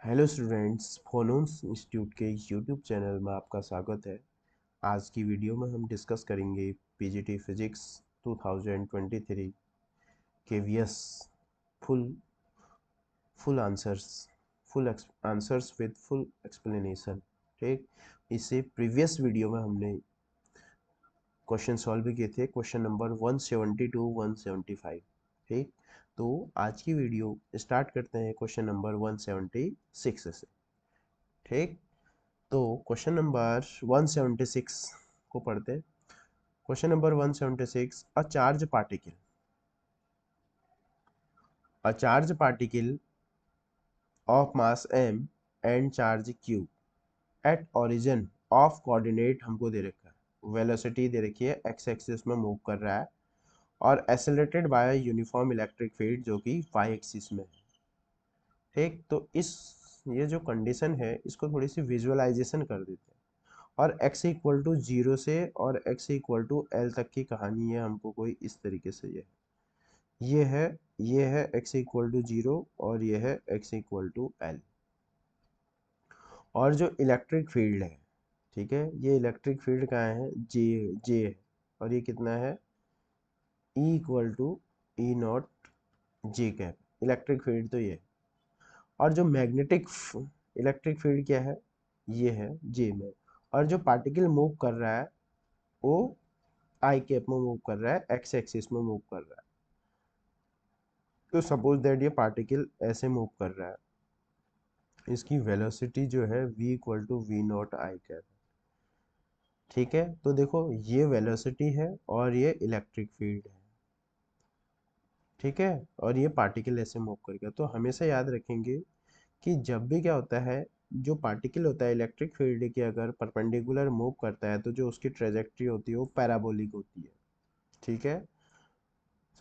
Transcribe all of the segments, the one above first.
Hello students, फोनोन्स institute के YouTube channel में आपका स्वागत है। आज की वीडियो में हम डिस्कस करेंगे PGT physics 2023 KVS full full answers answers with full explanation. ठीक, इससे प्रीवियस वीडियो में हमने क्वेश्चन सॉल्व भी किए थे, क्वेश्चन नंबर 170 टू 175। ठीक, तो आज की वीडियो स्टार्ट करते हैं क्वेश्चन नंबर 176 से। ठीक, तो क्वेश्चन नंबर 176 को पढ़ते हैं। Question number 176, a charge particle of mass m and charge q at origin of coordinate हमको दे रखा है, वेलोसिटी दे रखी है, एक्स एक्सिस में मूव कर रहा है और accelerated bye uniform electric field जो कि वाई एक्सिस में है। ठीक, तो ये जो कंडीशन है इसको थोड़ी सी विजुअलाइजेशन कर देते हैं। और x इक्वल टू 0 से और x इक्वल टू एल तक की कहानी है, हमको कोई इस तरीके से ये है ये है x इक्वल टू 0 और ये है x इक्वल टू एल। और जो इलेक्ट्रिक फील्ड है, ठीक है, ये इलेक्ट्रिक फील्ड कहाँ है, जे है, और ये कितना है, E equal to E naught J cap. Electric field तो ये है। और जो मैग्नेटिक इलेक्ट्रिक फील्ड क्या है, ये है जे में। और जो पार्टिकल मूव कर रहा है वो आई कैप में मूव कर रहा है, एक्स एक्सिस में मूव कर रहा है। तो सपोज दैट ये पार्टिकल ऐसे मूव कर रहा है, इसकी वेलोसिटी जो है v equal to V naught I cap. ठीक है, तो देखो ये वेलोसिटी है और ये इलेक्ट्रिक फील्ड है। ठीक है, और ये पार्टिकल ऐसे मूव करेगा। तो हमेशा याद रखेंगे कि जब भी क्या होता है, जो पार्टिकल होता है इलेक्ट्रिक फील्ड के अगर परपेंडिकुलर मूव करता है तो जो उसकी ट्रेजेक्ट्री होती है वो पैराबोलिक होती है। ठीक है,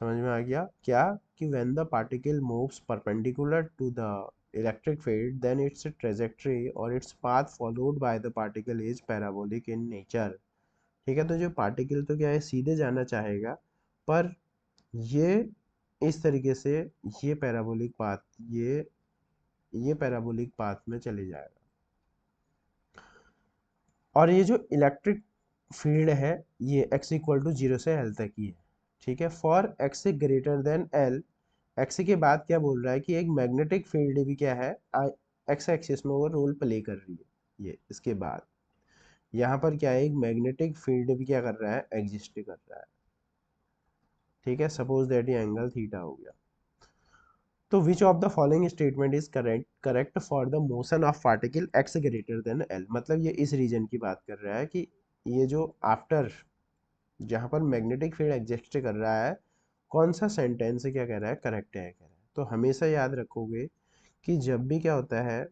समझ में आ गया क्या, कि when the particle moves perpendicular to the electric field then its trajectory और its path followed by the particle is parabolic in nature. ठीक है, तो जो पार्टिकल तो क्या है, सीधे जाना चाहेगा, पर ये इस तरीके से ये पैराबोलिक पाथ ये पैराबोलिक पाथ में चले जाएगा। और ये जो इलेक्ट्रिक फील्ड है ये x इक्वल टू 0 से l तक ही है। ठीक है, for x greater than l, x के बाद क्या बोल रहा है कि एक मैग्नेटिक फील्ड भी क्या है, एक्स एक्सिस में वो रोल प्ले कर रही है। ये इसके बाद यहाँ पर क्या है, एक मैग्नेटिक फील्ड भी क्या कर रहा है, एग्जिस्ट कर रहा है। ठीक है, सपोज दैट ये एंगल थीटा हो गया। तो which of the following statement is correct for the motion of particle x greater than L. मतलब ये इस रीजन की बात कर रहा है कि ये जो आफ्टर जहाँ पर मैग्नेटिक फील्ड एग्जिस्ट कर रहा है, कौन सा सेंटेंस क्या कह रहा है, करेक्ट है कह रहा है। तो हमेशा याद रखोगे कि जब भी क्या होता है,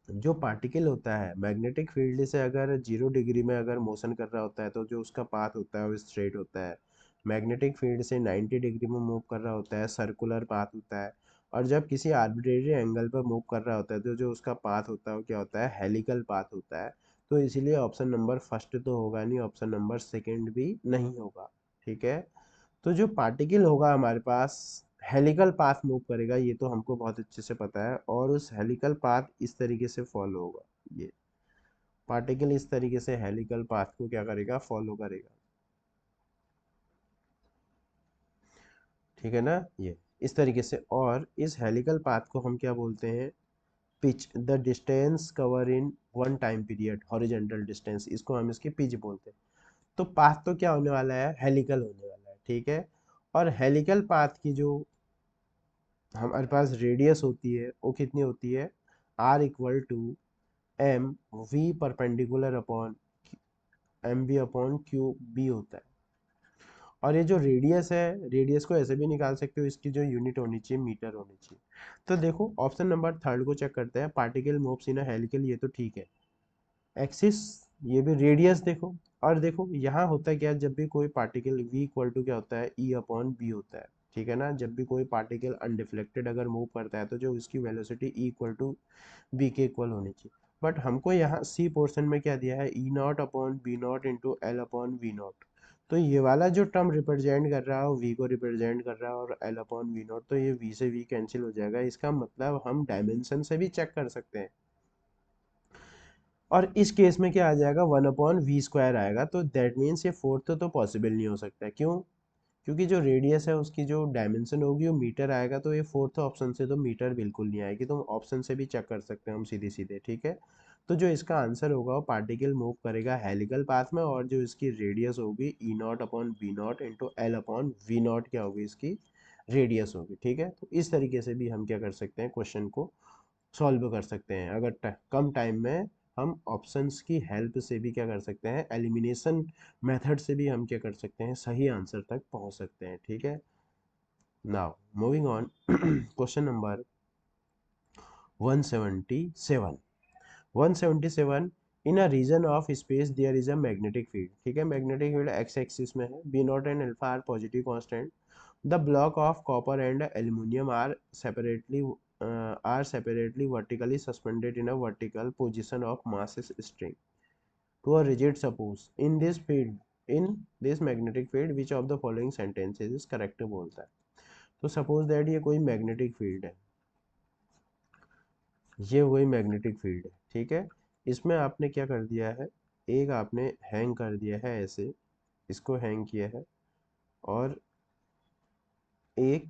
जो पार्टिकल होता है मैग्नेटिक फील्ड से अगर 0 डिग्री में अगर मोशन कर रहा होता है तो जो उसका पाथ होता है वो स्ट्रेट होता है। मैग्नेटिक फील्ड से 90 डिग्री में मूव कर रहा होता है, सर्कुलर पाथ होता है। और जब किसी आर्बिट्रेरी एंगल पर मूव कर रहा होता है तो जो उसका पाथ होता है वो क्या होता है, हेलिकल पाथ होता है। तो इसीलिए ऑप्शन नंबर फर्स्ट तो होगा नहीं, ऑप्शन नंबर सेकेंड भी नहीं होगा। ठीक है, तो जो पार्टिकल होगा हमारे पास हेलिकल पाथ मूव करेगा, ये तो हमको बहुत अच्छे से पता है। और उस हेलिकल पाथ इस तरीके से फॉलो होगा, ये पार्टिकल इस तरीके से हेलिकल पाथ को क्या करेगा, फॉलो करेगा। ठीक है ना, ये इस तरीके से। और इस हेलिकल पाथ को हम क्या बोलते हैं, pitch, the distance cover in one time period, horizontal distance, इसको हम इसकी पिच बोलते हैं। तो पाथ तो क्या होने वाला है, हेलिकल होने वाला है। ठीक है, और हेलिकल पाथ की जो हमारे पास रेडियस होती है वो कितनी होती है, R equal to M V perpendicular upon M B upon Q B होता है। और ये जो रेडियस है, रेडियस को ऐसे भी निकाल सकते हो, इसकी जो यूनिट होनी चाहिए मीटर होनी चाहिए। तो देखो ऑप्शन नंबर थर्ड को चेक करते हैं, particle moves in a helical, ये तो ठीक है। एक्सिस, ये भी रेडियस देखो। और देखो यहाँ होता है क्या, जब भी कोई पार्टिकल v इक्वल टू क्या होता है, ई अपॉन बी होता है। ठीक है ना, जब भी कोई पार्टिकल अनडिफ्लेक्टेड अगर मूव करता है तो जो उसकी velocity E equal to B के इक्वल होनी चाहिए। बट हमको यहाँ सी पोर्शन में क्या दिया है, E naught upon B naught into L upon V naught. तो ये वाला जो टर्म रिप्रेजेंट कर रहा है वो v को रिप्रेजेंट कर रहा है और l अपॉन वी नॉट, तो ये v से v कैंसिल हो जाएगा। इसका मतलब हम डायमेंशन से भी चेक कर सकते हैं। और इस केस में क्या आ जाएगा, 1/v² आएगा। तो दैट मीन्स ये फोर्थ तो पॉसिबल नहीं हो सकता है। क्यों? क्योंकि जो रेडियस है उसकी जो डायमेंशन होगी वो मीटर आएगा, तो ये फोर्थ ऑप्शन से तो मीटर बिल्कुल नहीं आएगी। तो ऑप्शन से भी चेक कर सकते हैं हम सीधे सीधे, ठीक है। तो जो इसका आंसर होगा वो पार्टिकल मूव करेगा हेलिकल पाथ में, और जो इसकी रेडियस होगी E0/V0 इंटू L/V0 क्या होगी, इसकी रेडियस होगी, ठीक है। तो इस तरीके से भी हम क्या कर सकते हैं, क्वेश्चन को सॉल्व कर सकते हैं। अगर कम टाइम में हम ऑप्शंस की हेल्प से भी क्या कर सकते हैं, एलिमिनेशन मेथड से भी हम क्या कर सकते हैं, सही आंसर तक पहुंच सकते हैं, ठीक है। Now moving on, question number 177। 177, in a region of space there is a magnetic field, ठीक है। मैग्नेटिक फील्ड एक्स एक्सिस में है, B naught and alpha are positive constant, the block of copper and aluminium are separately vertically suspended in a vertical position of masses string to a rigid suppose in this magnetic field which of the following sentences is correct बोलता है। तो suppose that ये कोई magnetic field है, ये वही magnetic field है, ठीक है। इसमें आपने क्या कर दिया है, एक आपने हैंग कर दिया है ऐसे, इसको हैंग किया है, और एक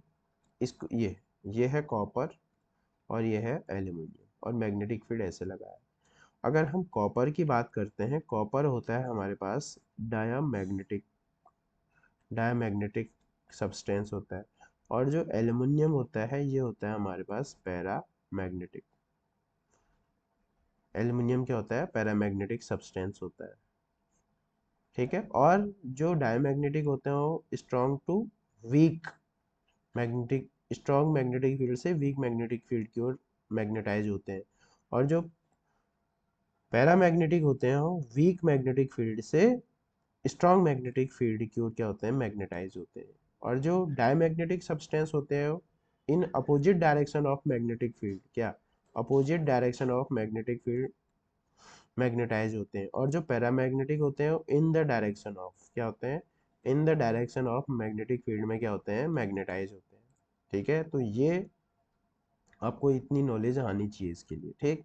इसको ये है कॉपर और ये है एल्यूमिनियम, और मैग्नेटिक फील्ड ऐसे लगा है। अगर हम कॉपर की बात करते हैं, कॉपर होता है हमारे पास डायामैग्नेटिक सब्सटेंस होता है, और जो एल्यूमिनियम होता है ये होता है हमारे पास पैरामैग्नेटिक। एल्यूमिनियम क्या होता है, पैरामैग्नेटिक सब्सटेंस होता है, ठीक है। और जो डायमैग्नेटिक होते हैं वो strong to weak magnetic, strong magnetic field से वीक मैग्नेटिक फील्ड की ओर मैग्नेटाइज होते हैं, और जो पैरामैग्नेटिक होते हैं वो वीक मैग्नेटिक फील्ड से स्ट्रॉन्ग मैग्नेटिक फील्ड की ओर क्या होते हैं, मैग्नेटाइज होते हैं। और जो डायमैग्नेटिक सब्सटेंस होते हैं in opposite direction of magnetic field, क्या opposite direction of magnetic field magnetize होते हैं। और जो पैरामैग्नेटिक होते हैं इन द डायरेक्शन ऑफ क्या होते हैं, in the direction of magnetic field में क्या होते हैं, मैग्नेटाइज होते हैं, ठीक है। तो ये आपको इतनी नॉलेज आनी चाहिए इसके लिए, ठीक।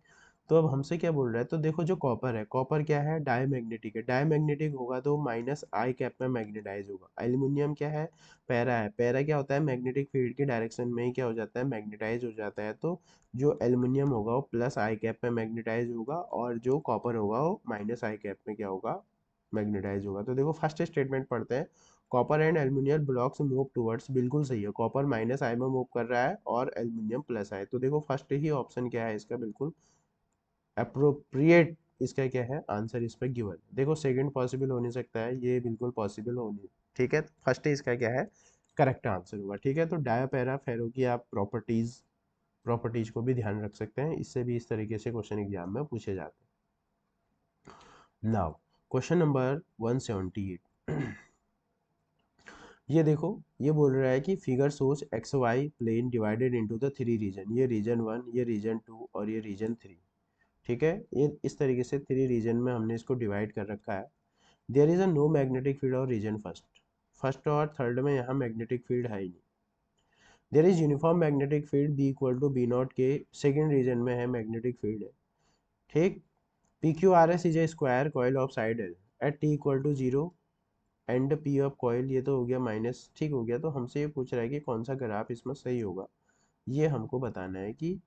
तो अब हमसे क्या बोल रहा है, तो देखो जो कॉपर है, कॉपर क्या है, डायमैग्नेटिक है। डायमैग्नेटिक होगा तो माइनस आई कैप में मैग्नेटाइज होगा। एल्यूमिनियम क्या है, पैरा है। पैरा क्या होता है, मैग्नेटिक फील्ड की डायरेक्शन में ही क्या हो जाता है, मैग्नेटाइज हो जाता है। तो जो एल्यूमिनियम होगा वो प्लस आई कैप में मैग्नेटाइज होगा, और जो कॉपर होगा वो माइनस आई कैप में क्या होगा, मैग्नेटाइज होगा। तो देखो फर्स्ट स्टेटमेंट पढ़ते हैं, copper and aluminium blocks move towards, बिल्कुल सही है। कॉपर माइनस आई में मूव कर रहा है और एल्यूमिनियम प्लस आई, तो देखो फर्स्ट ही ऑप्शन क्या है इसका, बिल्कुल अप्रोप्रिएट इसका क्या है आंसर इस पर गिवन। देखो सेकंड पॉसिबल हो नहीं सकता है, ये बिल्कुल पॉसिबल हो नहीं, ठीक है। फर्स्ट इसका क्या है, करेक्ट आंसर होगा, ठीक है। तो डाया पैरा फेरो की आप प्रॉपर्टीज को भी ध्यान रख सकते हैं, इससे भी इस तरीके से क्वेश्चन एग्जाम में पूछे जाते हैं। Now question number 178। ये देखो, ये बोल रहा है कि फिगर सोच X Y plane divided into the three region, ये रीजन 1, ये रीजन 2 और ये रीजन 3, ठीक है। ये इस तरीके से थ्री रीजन में हमने इसको डिवाइड कर रखा है। There is a no magnetic field और रीजन फर्स्ट और थर्ड में यहाँ मैग्नेटिक फील्ड है ही नहीं। There is uniform magnetic field B equal to B naught के सेकेंड रीजन में है मैग्नेटिक फील्ड है, ठीक। P Q R S is a square coil of side L at T equal to zero and P of coil, ये तो हो गया minus, ठीक हो गया। तो हमसे ये पूछ रहा है कि कौन सा ग्राफ इसमें सही होगा, ये हमको बताना है कि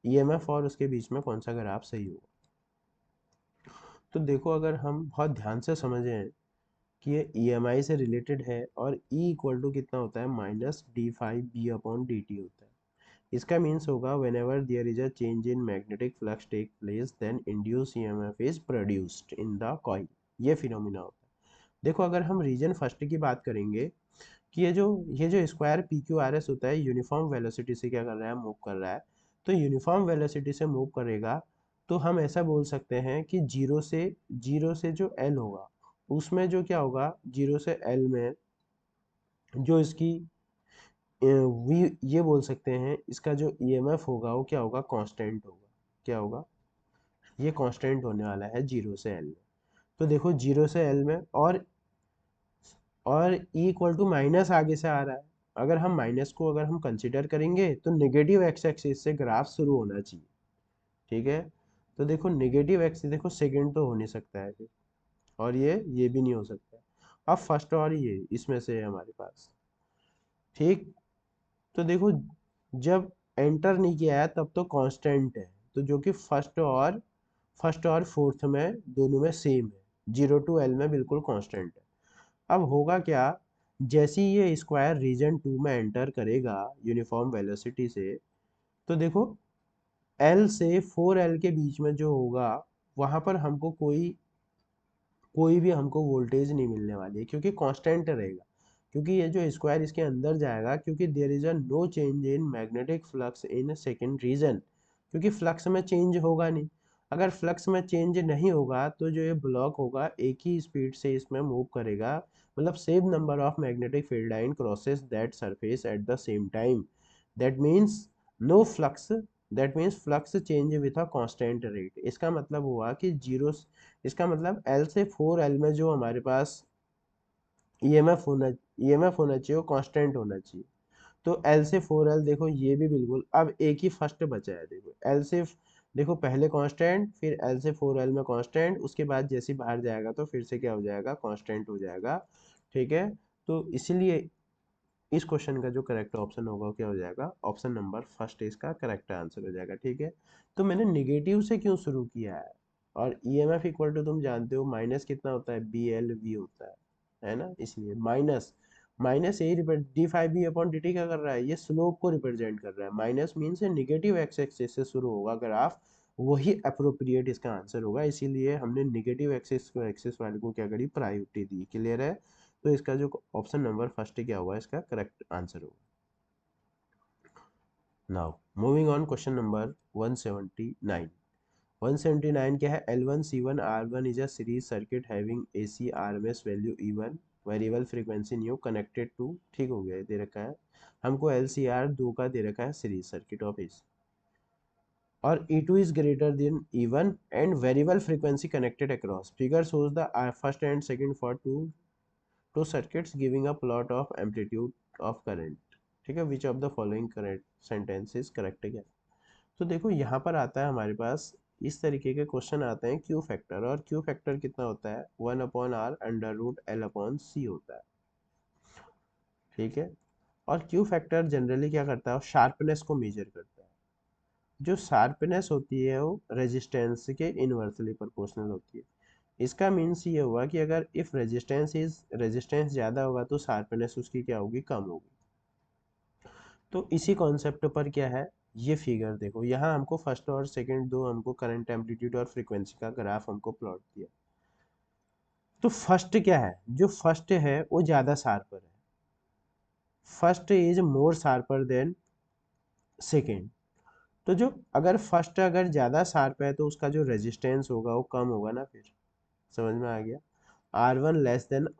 ईएमएफ और उसके बीच में कौन सा ग्राफ सही होगा। तो देखो अगर हम बहुत ध्यान से समझें कि ये ईएमआई से रिलेटेड है, और ई इक्वल टू कितना होता है, minus D phi B upon D T होता है। इसका मीन्स होगा whenever there is a change in magnetic flux take place then induce EMF is produced in the coil, ये फिनोमिना होता है। देखो अगर हम रीजन फर्स्ट की बात करेंगे कि ये जो square P Q R S होता है यूनिफॉर्म वेलोसिटी से क्या कर रहा है, मूव कर रहा है। तो यूनिफॉर्म वेलोसिटी से मूव करेगा, तो हम ऐसा बोल सकते हैं कि जीरो से जो एल होगा उसमें जो क्या होगा, जीरो से एल में जो इसकी वी, ये बोल सकते हैं इसका जो ईएमएफ होगा वो क्या होगा, कांस्टेंट होगा। क्या होगा, ये कांस्टेंट होने वाला है जीरो से एल में। तो देखो जीरो से एल में, और ई इक्वल टू माइनस आगे से आ रहा है। अगर हम माइनस को अगर हम कंसिडर करेंगे तो नेगेटिव एक्स एक्सिस से ग्राफ शुरू होना चाहिए, ठीक है। तो देखो नेगेटिव एक्सिस, देखो सेकंड तो हो नहीं सकता है फिर, और ये भी नहीं हो सकता है। अब फर्स्ट और ये इसमें से है हमारे पास, ठीक। तो देखो जब एंटर नहीं किया है तब तो कांस्टेंट है, तो जो कि फर्स्ट और फोर्थ में दोनों में सेम है, 0 to L में बिल्कुल कांस्टेंट है। अब होगा क्या, जैसे ही ये स्क्वायर रीजन 2 में एंटर करेगा यूनिफॉर्म वेलोसिटी से, तो देखो L से 4L के बीच में जो होगा वहां पर हमको कोई भी हमको वोल्टेज नहीं मिलने वाली है, क्योंकि कांस्टेंट रहेगा। क्योंकि ये जो स्क्वायर इसके अंदर जाएगा, क्योंकि there is a no change in magnetic flux in second region, क्योंकि फ्लक्स में चेंज होगा नहीं। अगर फ्लक्स में चेंज नहीं होगा तो जो ये ब्लॉक होगा एक ही स्पीड से इसमें मूव करेगा, मतलब same number of magnetic field line crosses that surface at the same time, that means no flux, that means flux change with a constant rate. इसका मतलब हुआ कि जीरो, इसका मतलब L से 4L में जो हमारे पास ईएमएफ होना चाहिए वो कांस्टेंट होना चाहिए। तो L से 4L देखो ये भी बिल्कुल, अब एक ही फर्स्ट बचा है, देखो L से, देखो पहले कांस्टेंट, फिर L से 4L में कांस्टेंट, उसके बाद जैसे ही बाहर जाएगा तो फिर से क्या हो जाएगा, कांस्टेंट हो जाएगा, ठीक है। तो इसलिए इस क्वेश्चन का जो करेक्ट ऑप्शन होगा वो क्या हो जाएगा, ऑप्शन नंबर फर्स्ट इसका करेक्ट आंसर हो जाएगा, ठीक है। तो मैंने निगेटिव से क्यों शुरू किया है, और ईएमएफ इक्वल टू तुम जानते हो माइनस कितना होता है, बी एल वी होता है ना, इसलिए माइनस, माइनस यही represent D phi B upon D T क्या कर रहा है, ये स्लोप को रिप्रेजेंट कर रहा है। माइनस मीन से निगेटिव एक्स एक्सिस से शुरू होगा ग्राफ, वही अप्रोप्रिएट इसका आंसर होगा, इसीलिए हमने निगेटिव एक्सिस को एक्सिस वाले को क्या करी, प्रायोरिटी दी, क्लियर है। तो इसका जो ऑप्शन नंबर फर्स्ट क्या हुआ, इसका करेक्ट आंसर होगा। Now moving on, question number 179। 179 क्या है, L1 C1 R1 is a series circuit having AC RMS वैल्यू E1 variable frequency new connected to, ठीक हो गया, दे रखा है हमको LCR 2 का दे रखा है सीरीज सर्किट ऑफ AC, और E2 is greater than E1 and variable frequency connected across. Figure shows the first and second for two circuits giving a plot of amplitude of current, ठीक है। Which of the following correct sentences correct है क्या। तो देखो यहाँ पर आता है हमारे पास इस तरीके के क्वेश्चन आते हैं क्यू फैक्टर, और क्यू फैक्टर कितना होता है, 1/r√L/C होता है, ठीक है। और क्यू फैक्टर जनरली क्या करता है, शार्पनेस को मेजर करता है। जो शार्पनेस होती है वो रेजिस्टेंस के इनवर्सली प्रोपोर्शनल होती है। इसका मीन्स ये हुआ कि अगर इफ रेजिस्टेंस ज़्यादा होगा तो शार्पनेस उसकी क्या होगी, कम होगी। तो इसी कॉन्सेप्ट पर क्या है, ये फिगर देखो, यहाँ हमको फर्स्ट और सेकंड दो हमको करंट एम्पलीट्यूड और फ्रीक्वेंसी का ग्राफ हमको प्लॉट दिया। तो फर्स्ट क्या है, जो फर्स्ट है वो ज़्यादा शार्पर है, first is more sharper than second. तो जो अगर फर्स्ट अगर ज़्यादा शार्प है तो उसका जो रेजिस्टेंस होगा वो कम होगा ना, फिर समझ में आ गया। R1 <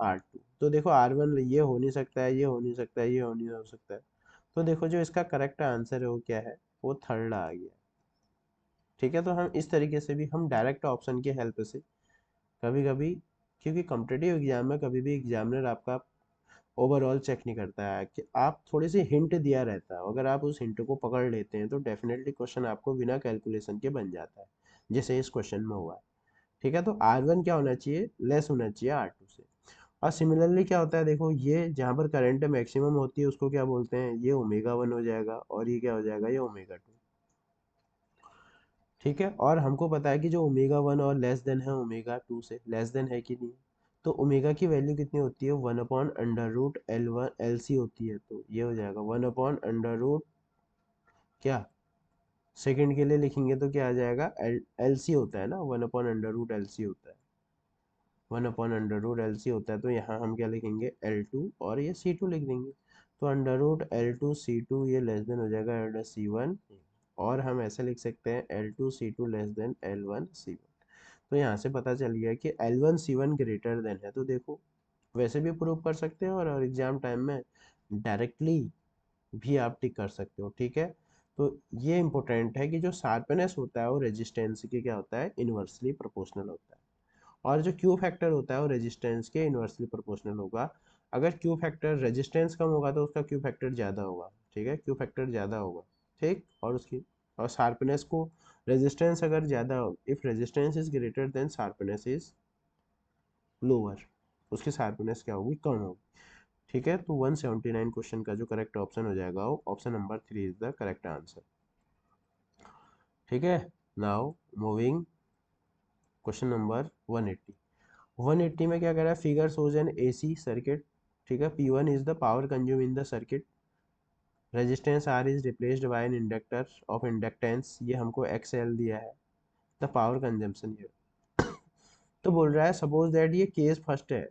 R2, तो देखो R1 ये हो नहीं सकता है, ये हो नहीं सकता है, ये हो नहीं हो सकता है। तो देखो जो इसका करेक्ट आंसर है वो क्या है, वो थर्ड आ गया, ठीक है। तो हम इस तरीके से भी हम डायरेक्ट ऑप्शन की हेल्प से कभी कभी, क्योंकि कॉम्पिटिटिव एग्जाम में कभी भी एग्जामिनर आपका ओवरऑल चेक नहीं करता है, कि आप थोड़ी सी हिंट दिया रहता है, अगर आप उस हिंट को पकड़ लेते हैं तो डेफिनेटली क्वेश्चन आपको बिना कैलकुलेशन के बन जाता है, जैसे इस क्वेश्चन में हुआ है, ठीक है। तो R1 क्या होना चाहिए, लेस होना चाहिए R2 से। और सिमिलरली क्या होता है, देखो ये जहाँ पर करंट मैक्सिमम होती है उसको क्या बोलते हैं, ये ω1 हो जाएगा, और ये क्या हो जाएगा, ये ω2, ठीक है। और हमको पता है कि जो ω1 और लेस देन है ω2 से, लेस देन है कि नहीं, तो ओमेगा की वैल्यू कितनी होती है, 1/√L1 LC होती है, तो ये हो जाएगा 1/√, क्या सेकंड के लिए लिखेंगे तो क्या आ जाएगा, LC होता है ना, 1/√LC होता है, 1/√LC होता है, तो यहाँ हम क्या लिखेंगे, L2, और ये C2 लिख देंगे। तो √L2 C2 ये लेस देन हो जाएगा C1, और हम ऐसे लिख सकते हैं L2 C2 less than L1 C1। तो यहाँ से पता चल गया कि L1 C1 ग्रेटर देन है, तो देखो वैसे भी प्रूव कर सकते हो, और एग्जाम टाइम में डायरेक्टली भी आप टिक कर सकते हो, ठीक है। तो ये इंपॉर्टेंट है कि जो शार्पनेस होता है वो रेजिस्टेंस की क्या होता है, इनवर्सली प्रोपोर्शनल होता है, और जो क्यू फैक्टर होता है वो रेजिस्टेंस के इनवर्सली प्रोपोर्शनल होगा। अगर क्यू फैक्टर रेजिस्टेंस कम होगा तो उसका क्यू फैक्टर ज़्यादा होगा, ठीक है, क्यू फैक्टर ज़्यादा होगा, ठीक। और उसकी और शार्पनेस को, रेजिस्टेंस अगर ज़्यादा हो, if resistance is greater than sharpness is lower, उसकी शार्पनेस क्या होगी, कम होगी, ठीक है। तो 179 क्वेश्चन का जो करेक्ट ऑप्शन हो जाएगा वो option number 3 is the correct answer, ठीक है। Now moving question number 180। 180 में क्या कह रहा है, figure shows N AC circuit, ठीक है। P1 is the power consume in the circuit, resistance R is replaced by an inductor of inductance, ये हमको XL दिया है, द पावर कंजम्पशन ये। तो बोल रहा है सपोज दैट ये केस फर्स्ट है,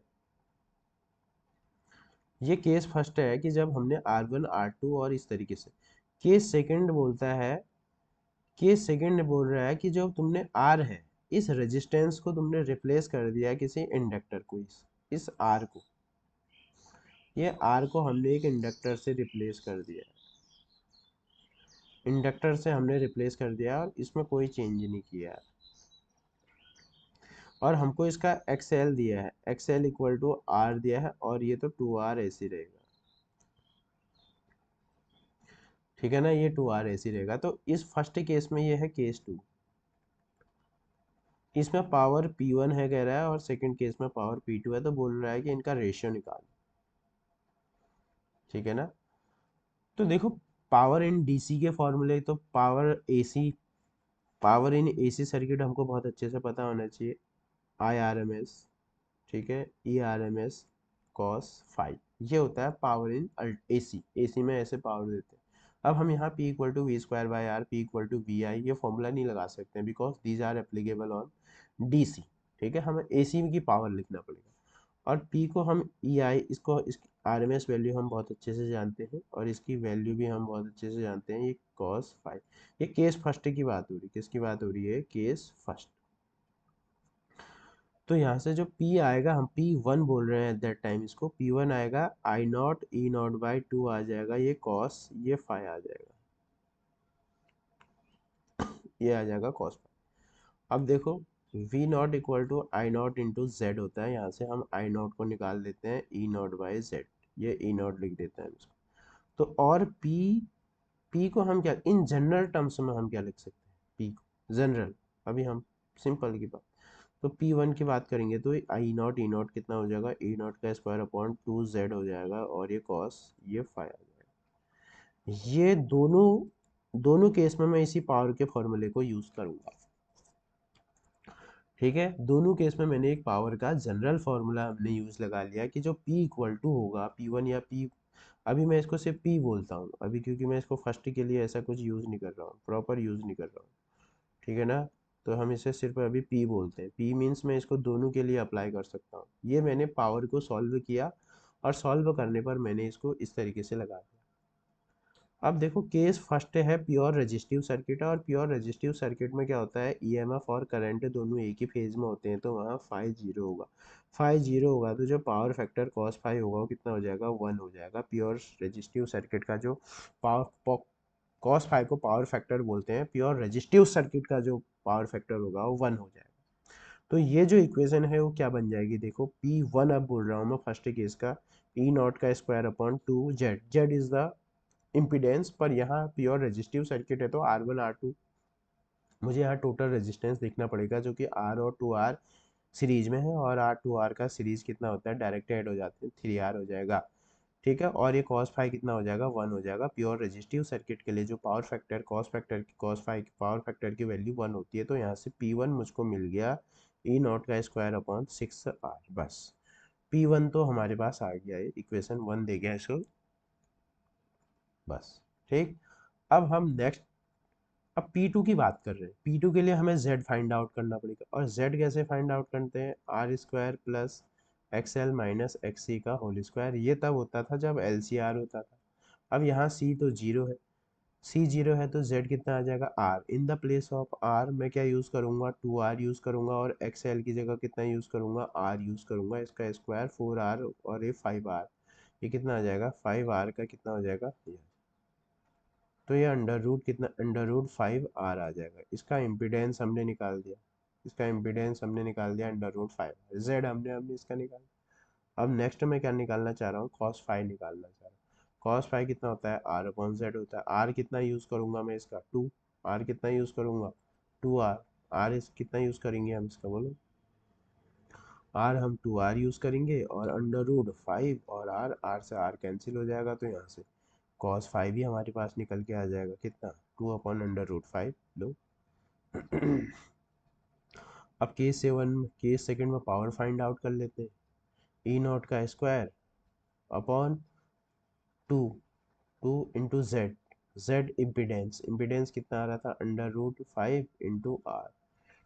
ये केस फर्स्ट है कि जब हमने R1 R2 और इस तरीके से। केस सेकंड बोलता है, केस सेकंड बोल रहा है कि जो तुमने R है, इस रेजिस्टेंस को तुमने रिप्लेस कर दिया किसी इंडक्टर को, इस R को, ये R को हमने एक इंडक्टर से रिप्लेस कर दिया, इंडक्टर से हमने रिप्लेस कर दिया और इसमें कोई चेंज नहीं किया, और हमको इसका XL दिया है, XL इक्वल टू R दिया है, और ये तो 2R ऐसे रहेगा, ठीक है ना, ये 2R ऐसे रहेगा। तो इस फर्स्ट केस में ये है केस 2, इसमें पावर P1 है कह रहा है और सेकंड केस में पावर P2 है, तो बोल रहा है कि इनका रेशियो निकाल, ठीक है ना। तो देखो पावर इन डीसी के फॉर्मूले, तो power AC, power in AC circuit हमको बहुत अच्छे से पता होना चाहिए, IRMS, ठीक है, ERMS cos फाइव, ये होता है पावर इन एसी, एसी में ऐसे पावर देते हैं। अब हम यहाँ P equal to V square by R, P equal to V I, ये फॉर्मूला नहीं लगा सकते हैं because these are applicable on DC, ठीक है, हमें एसी की पावर लिखना पड़ेगा। और P को हम ई आई, इसको इस RMS वैल्यू हम बहुत अच्छे से जानते हैं और इसकी वैल्यू भी हम बहुत अच्छे से जानते हैं, ये cos फाइव। ये केस फर्स्ट की बात हो रही है, किसकी बात हो रही है, केस फर्स्ट। तो यहाँ से जो P आएगा, हम P1 बोल रहे हैं एट दैट टाइम, इसको P1 आएगा I naught E naught by two आ जाएगा, ये कॉस, ये फाइव आ जाएगा, ये आ जाएगा कॉस फाइव। अब देखो V naught equal to I naught into Z होता है, यहाँ से हम आई नॉट को निकाल देते हैं ई नॉट बाई जेड, ये ई नॉट लिख देते हैं इसको। तो और P को हम क्या इन जनरल टर्म्स में हम क्या लिख सकते हैं, P को जनरल, अभी हम सिंपल की बात, तो P1 की बात करेंगे तो आई नॉट ई नॉट कितना हो जाएगा, ई नॉट का स्क्वायर अपॉन 2Z हो जाएगा, और ये कॉस, ये फाइव आ जाएगा। ये दोनों दोनों केस में मैं इसी पावर के फॉर्मूले को यूज करूंगा, ठीक है। दोनों केस में मैंने एक पावर का जनरल फार्मूला हमने यूज लगा लिया कि जो P इक्वल टू होगा P1 या P, अभी मैं इसको सिर्फ P बोलता हूँ अभी, क्योंकि मैं इसको फर्स्ट के लिए ऐसा कुछ यूज नहीं कर रहा हूँ, प्रॉपर यूज नहीं कर रहा हूँ, ठीक है ना। तो हम इसे सिर्फ अभी P बोलते हैं, P मीन्स मैं इसको दोनों के लिए अप्लाई कर सकता हूँ। ये मैंने पावर को सॉल्व किया और सॉल्व करने पर मैंने इसको इस तरीके से लगा दिया। अब देखो केस फर्स्ट है प्योर रेजिस्टिव सर्किट, और प्योर रेजिस्टिव सर्किट में क्या होता है, ईएमएफ और करंट दोनों एक ही फेज में होते हैं, तो वहाँ फाइव जीरो होगा, फाइव जीरो होगा तो जो पावर फैक्टर कॉस फाइव होगा वो कितना हो जाएगा, वन हो जाएगा। प्योर रेजिस्टिव सर्किट का जो पावर कॉस फाइव को पावर फैक्टर बोलते हैं, प्योर रेजिस्टिव सर्किट का जो पावर फैक्टर होगा वो वन हो जाएगा। तो ये जो इक्वेशन है वो क्या बन जाएगी, देखो P1 अब बोल रहा हूँ मैं फर्स्ट केस का, ई नॉट का square upon two Z, Z is the impedance, पर यहाँ प्योर रेजिस्टिव सर्किट है तो R1 R2, मुझे यहाँ टोटल रेजिस्टेंस देखना पड़ेगा जो कि R और 2R सीरीज में है, और R2R का सीरीज कितना होता है, डायरेक्ट ऐड हो जाते हैं, 3R हो जाएगा, ठीक है। और ये cos फाइव कितना हो जाएगा, वन हो जाएगा। प्योर रेजिस्टिव सर्किट के लिए जो पावर फैक्टर cos फाइव की पावर फैक्टर की वैल्यू वन होती है, तो यहाँ से P1 मुझको मिल गया ई नॉट का स्क्वायर अपॉन 6R, बस P1 तो हमारे पास आ गया है, इक्वेशन वन दे गया इसको, बस, ठीक। अब हम नेक्स्ट, अब P2 की बात कर रहे हैं, P2 के लिए हमें Z फाइंड आउट करना पड़ेगा, और Z कैसे फाइंड आउट करते हैं, R square plus XL minus XC का होल स्क्वायर, ये तब होता था जब LCR होता था। अब यहाँ C तो जीरो है, C जीरो है तो Z कितना आ जाएगा, R, in the place of R मैं क्या यूज़ करूँगा, 2R यूज़ करूँगा, और XL की जगह कितना यूज़ करूँगा, R यूज़ करूँगा, इसका स्क्वायर 4R, और ये 5R, ये कितना आ जाएगा, 5R का कितना हो जाएगा, तो ये अंडर रूट कितना, अंडर रूट 5R आ जाएगा। इसका इम्पिडेंस हमने निकाल दिया, इसका इम्पिडेंस हमने निकाल दिया अंडर रूट 5, जेड हमने हमने इसका निकाल, अब नेक्स्ट मैं क्या निकालना चाह रहा हूँ, cos फाइव निकालना चाह रहा हूँ। cos फाइव कितना होता है, r अपॉन जेड होता है। r कितना यूज़ करूँगा मैं इसका, 2। r कितना यूज़ करूँगा, 2r। r इस कितना यूज़ करेंगे हम इसका, बोलो। r हम 2r यूज़ करेंगे और अंडर रूट 5 और r से r कैंसिल हो जाएगा, तो यहाँ से cos फाइव ही हमारे पास निकल के आ जाएगा, कितना, 2 अपॉन अंडर रूट 5 लो। अब केस सेकंड में पावर फाइंड आउट कर लेते हैं। ई नॉट का square upon 2, 2 into Z, Z impedance, impedance कितना आ रहा था, under root 5 into R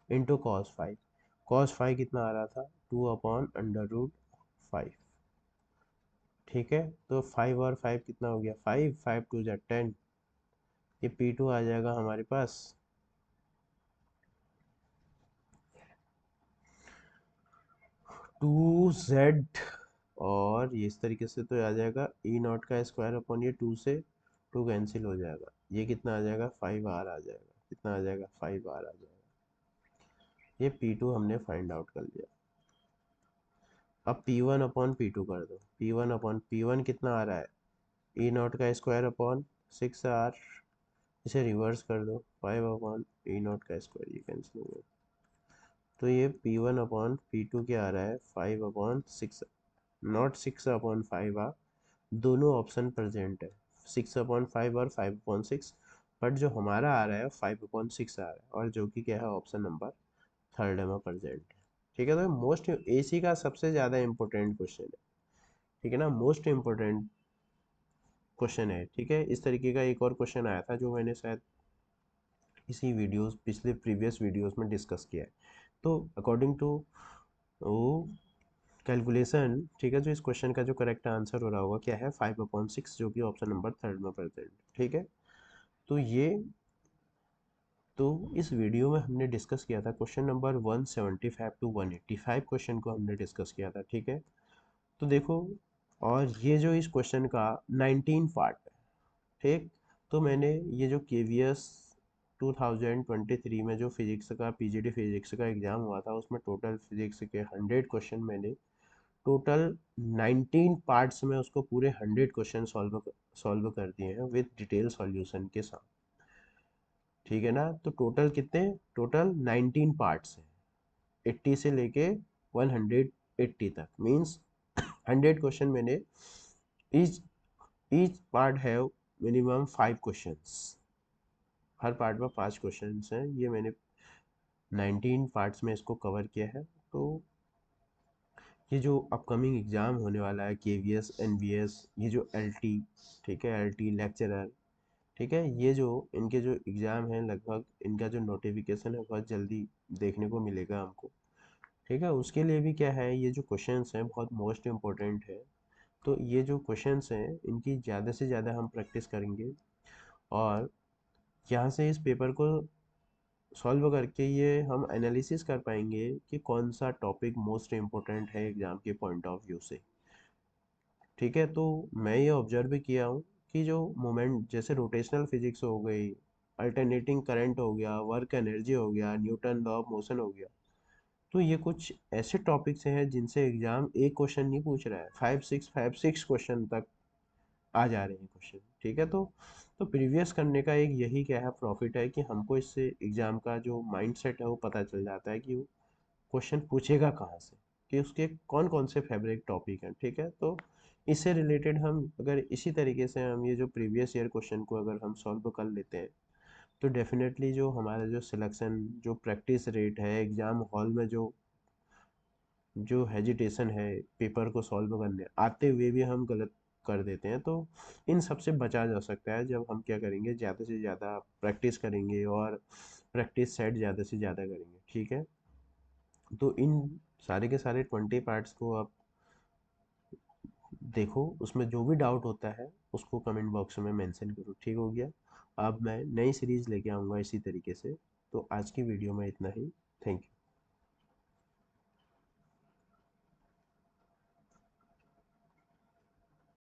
into cos phi. Cos phi कितना आ रहा था, 2 अपॉन अंडर रूट 5। ठीक है, तो 5 और 5 कितना हो गया, 5, 5 टू जा 10। ये P2 आ जाएगा हमारे पास 2z, और ये इस तरीके से तो आ जाएगा ई नॉट का स्क्वायर अपॉन ये 2 से 2 कैंसिल हो जाएगा, ये कितना आ जाएगा, 5r आ जाएगा, कितना आ जाएगा, 5r आ जाएगा। ये P2 हमने फाइंड आउट कर लिया। अब P1 अपॉन P2 कर दो, P1 अपॉन P1 कितना आ रहा है, ई नॉट का स्क्वायर अपॉन 6r, इसे रिवर्स कर दो, 5 अपॉन ई नॉट का स्क्वायर, ये कैंसिल हो गया। तो ये P1 अपॉन P2 क्या आ रहा है, 5 अपॉन 6, नॉट 6 अपॉन 5 आ, दोनों ऑप्शन प्रेजेंट है, 6 अपॉन 5 और 5 अपॉन 6, बट जो हमारा आ रहा है 5 अपॉन 6 आ रहा है, और जो कि क्या है, ऑप्शन नंबर थर्ड में प्रेजेंट है। ठीक है, तो मोस्ट एसी का सबसे ज़्यादा इंपॉर्टेंट क्वेश्चन है, ठीक है ना, मोस्ट इम्पोर्टेंट क्वेश्चन है। ठीक है, इस तरीके का एक और क्वेश्चन आया था जो मैंने शायद इसी वीडियोस, पिछले प्रीवियस वीडियोस में डिस्कस किया है। तो अकॉर्डिंग टू वो कैलकुलेशन, ठीक है, जो इस क्वेश्चन का जो करेक्ट आंसर हो रहा होगा क्या है, 5/6, जो कि ऑप्शन नंबर थर्ड में प्रेजेंट। ठीक है, तो ये, तो इस वीडियो में हमने डिस्कस किया था क्वेश्चन नंबर 175 टू 185 क्वेश्चन को हमने डिस्कस किया था। ठीक है, तो देखो, और ये जो इस क्वेश्चन का 19 पार्ट है। ठीक, तो मैंने ये जो KVS 2023 में जो फिजिक्स का PGD फिजिक्स का एग्ज़ाम हुआ था, उसमें टोटल फिजिक्स के 100 क्वेश्चन मैंने टोटल 19 पार्ट्स में उसको पूरे 100 क्वेश्चन सॉल्व कर दिए हैं विद डिटेल सॉल्यूशन के साथ। ठीक है ना, तो टोटल कितने, टोटल 19 पार्ट्स हैं, 80 से लेके 180 तक, मीन्स 100 क्वेश्चन मैंने, each each part have minimum 5 questions, her part में 5 क्वेश्चंस हैं, ये मैंने 19 पार्ट्स में इसको कवर किया है। तो ये जो अपकमिंग एग्ज़ाम होने वाला है KVS NVS, ये जो LT, ठीक है, LT लेक्चरर, ठीक है, ये जो इनके जो एग्ज़ाम हैं, लगभग इनका जो नोटिफिकेशन है बहुत जल्दी देखने को मिलेगा हमको। ठीक है, उसके लिए भी क्या है, ये जो क्वेश्चंस हैं बहुत मोस्ट इम्पोर्टेंट है। तो ये जो क्वेश्चंस हैं इनकी ज़्यादा से ज़्यादा हम प्रैक्टिस करेंगे, और यहाँ से इस पेपर को सॉल्व करके ये हम एनालिसिस कर पाएंगे कि कौन सा टॉपिक मोस्ट इम्पोर्टेंट है एग्ज़ाम के पॉइंट ऑफ व्यू से। ठीक है, तो मैं ये ऑब्जर्व भी किया हूँ कि जो मोमेंट, जैसे रोटेशनल फिजिक्स हो गई, अल्टरनेटिंग करंट हो गया, वर्क एनर्जी हो गया, न्यूटन लॉ ऑफ मोशन हो गया, तो ये कुछ ऐसे टॉपिक्स हैं जिनसे एग्ज़ाम एक क्वेश्चन नहीं पूछ रहा है, 5 6 क्वेश्चन तक आ जा रहे हैं क्वेश्चन। ठीक है, तो प्रीवियस करने का एक यही क्या है, प्रॉफिट है कि हमको इससे एग्ज़ाम का जो माइंड सेट है वो पता चल जाता है कि वो क्वेश्चन पूछेगा कहाँ से, कि उसके कौन कौन से फेवरेट टॉपिक हैं। ठीक है, तो इससे रिलेटेड हम अगर इसी तरीके से हम ये जो प्रीवियस ईयर क्वेश्चन को अगर हम सॉल्व कर लेते हैं, तो डेफिनेटली जो हमारा जो सिलेक्शन, जो प्रैक्टिस रेट है एग्ज़ाम हॉल में, जो जो हेजिटेशन है पेपर को सॉल्व करने आते हुए भी हम गलत कर देते हैं, तो इन सब से बचा जा सकता है जब हम क्या करेंगे, ज़्यादा से ज़्यादा प्रैक्टिस करेंगे और प्रैक्टिस सेट ज़्यादा से ज़्यादा करेंगे। ठीक है, तो इन सारे के सारे 20 पार्ट्स को आप देखो, उसमें जो भी डाउट होता है उसको कमेंट बॉक्स में मेंशन करो। ठीक हो गया, अब मैं नई सीरीज़ लेके आऊँगा इसी तरीके से। तो आज की वीडियो में इतना ही, थैंक यू।